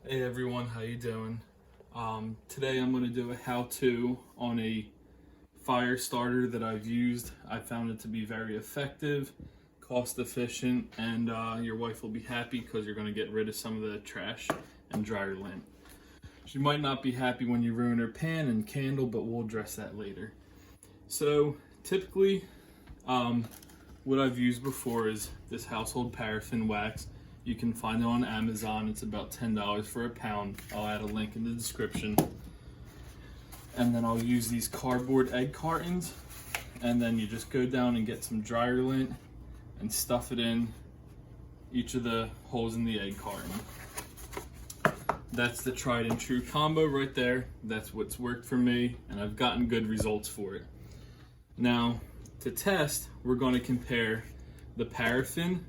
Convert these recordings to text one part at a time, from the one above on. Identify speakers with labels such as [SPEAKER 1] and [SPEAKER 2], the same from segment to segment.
[SPEAKER 1] Hey everyone, how you doing? Today I'm going to do a how-to on a fire starter that I've used. I found it to be very effective, cost efficient, and your wife will be happy because you're going to get rid of some of the trash and dryer lint. She might not be happy when you ruin her pan and candle, but we'll address that later. So typically, what I've used before is this household paraffin wax. You can find it on Amazon. It's about $10 for a pound. I'll add a link in the description. And then I'll use these cardboard egg cartons. And then you just go down and get some dryer lint and stuff it in each of the holes in the egg carton. That's the tried and true combo right there. That's what's worked for me, and I've gotten good results for it. Now, to test, we're going to compare the paraffin.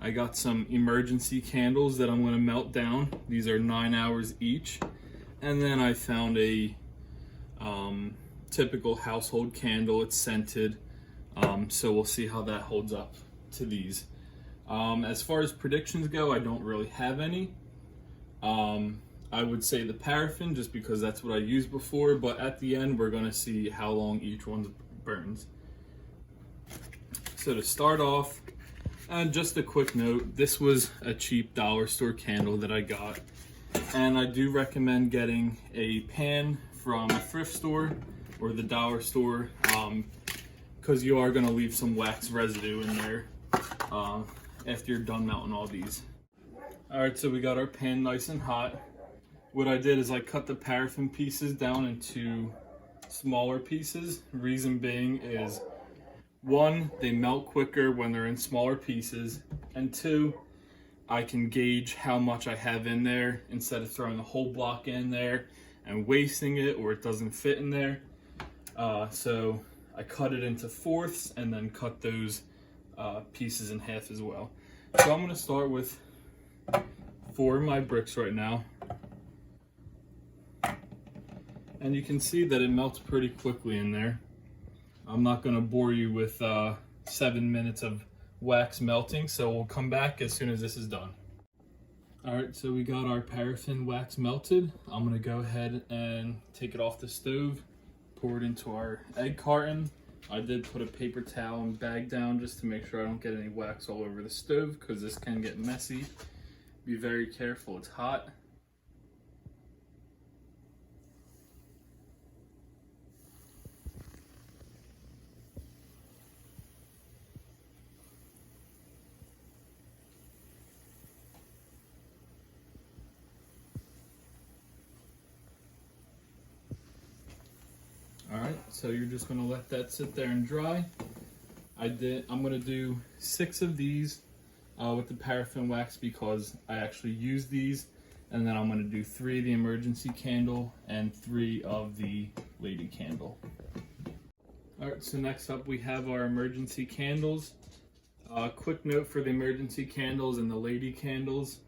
[SPEAKER 1] I got some emergency candles that I'm going to melt down. These are 9 hours each. And then I found a typical household candle. It's scented. So we'll see how that holds up to these. As far as predictions go, I don't really have any. I would say the paraffin just because that's what I used before, but at the end we're going to see how long each one burns. So to start off, just a quick note, this was a cheap dollar store candle that I got, and I do recommend getting a pan from a thrift store or the dollar store because you are going to leave some wax residue in there after you're done melting all these. Alright, so we got our pan nice and hot. What I did is I cut the paraffin pieces down into smaller pieces. Reason being is, one, they melt quicker when they're in smaller pieces, and two, I can gauge how much I have in there instead of throwing the whole block in there and wasting it or it doesn't fit in there. So I cut it into fourths and then cut those pieces in half as well. So I'm going to start with 4 of my bricks right now. And you can see that it melts pretty quickly in there. I'm not going to bore you with 7 minutes of wax melting, so we'll come back as soon as this is done. Alright, so we got our paraffin wax melted. I'm going to go ahead and take it off the stove, pour it into our egg carton. I did put a paper towel and bag down just to make sure I don't get any wax all over the stove because this can get messy. Be very careful, it's hot. Alright, so you're just going to let that sit there and dry. I'm going to do 6 of these with the paraffin wax because I actually use these, and then I'm going to do 3 of the emergency candle and 3 of the lady candle. Alright, so next up we have our emergency candles. Quick note for the emergency candles and the lady candles,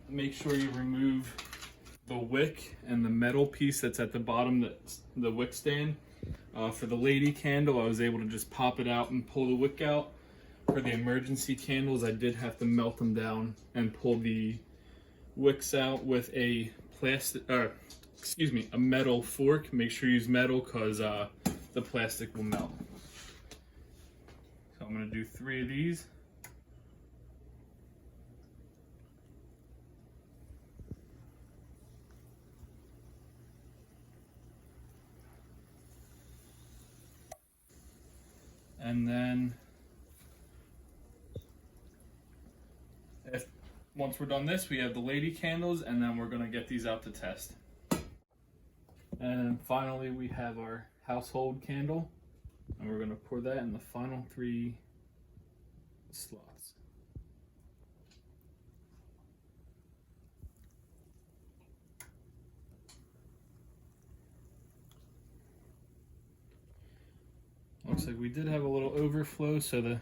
[SPEAKER 1] make sure you remove the wick and the metal piece that's at the bottom, that's the wick stand. For the lady candle, I was able to just pop it out and pull the wick out. For the emergency candles, I did have to melt them down and pull the wicks out with a a metal fork. Make sure you use metal because the plastic will melt. So I'm going to do 3 of these. And then once we're done this, we have the lady candles, and then we're going to get these out to test. And finally, we have our household candle, and we're going to pour that in the final 3 slots. Looks like we did have a little overflow, so the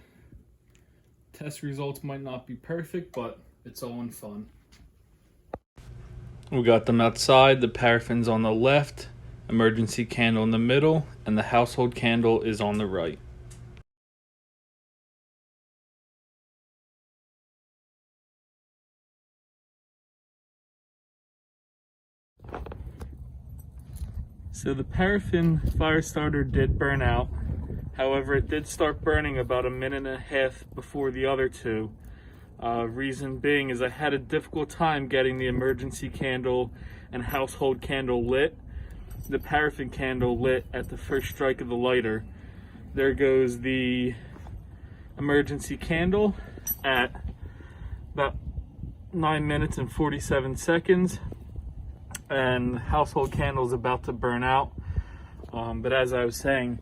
[SPEAKER 1] test results might not be perfect, but it's all in fun. We got them outside. The paraffin's on the left, emergency candle in the middle, and the household candle is on the right. So the paraffin Firestarter did burn out. However, it did start burning about 1.5 minutes before the other two. Reason being is I had a difficult time getting the emergency candle and household candle lit. The paraffin candle lit at the first strike of the lighter. There goes the emergency candle at about 9 minutes and 47 seconds, and household candle is about to burn out. But as I was saying,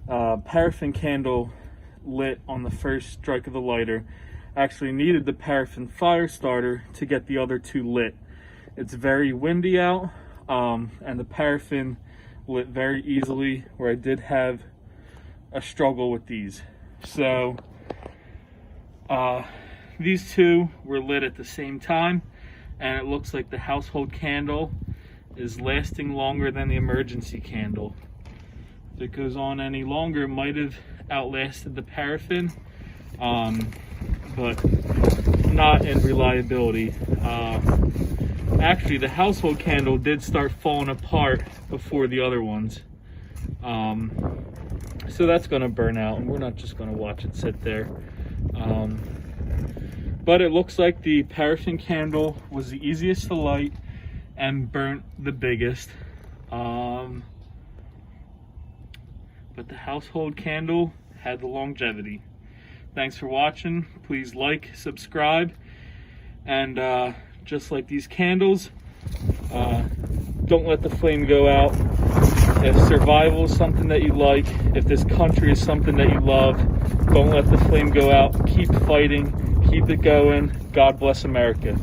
[SPEAKER 1] paraffin candle lit on the first strike of the lighter. Actually needed the paraffin Firestarter to get the other two lit. It's very windy out, and the paraffin lit very easily, where I did have a struggle with these. So these two were lit at the same time, and it looks like the household candle is lasting longer than the emergency candle. If it goes on any longer, it might have outlasted the paraffin, but not in reliability. Actually, the household candle did start falling apart before the other ones. So that's going to burn out, and we're not just going to watch it sit there. But it looks like the paraffin candle was the easiest to light and burnt the biggest. But the household candle had the longevity. Thanks for watching. Please like, subscribe, and just like these candles, don't let the flame go out. If survival is something that you like, if this country is something that you love, don't let the flame go out. Keep fighting, keep it going. God bless America.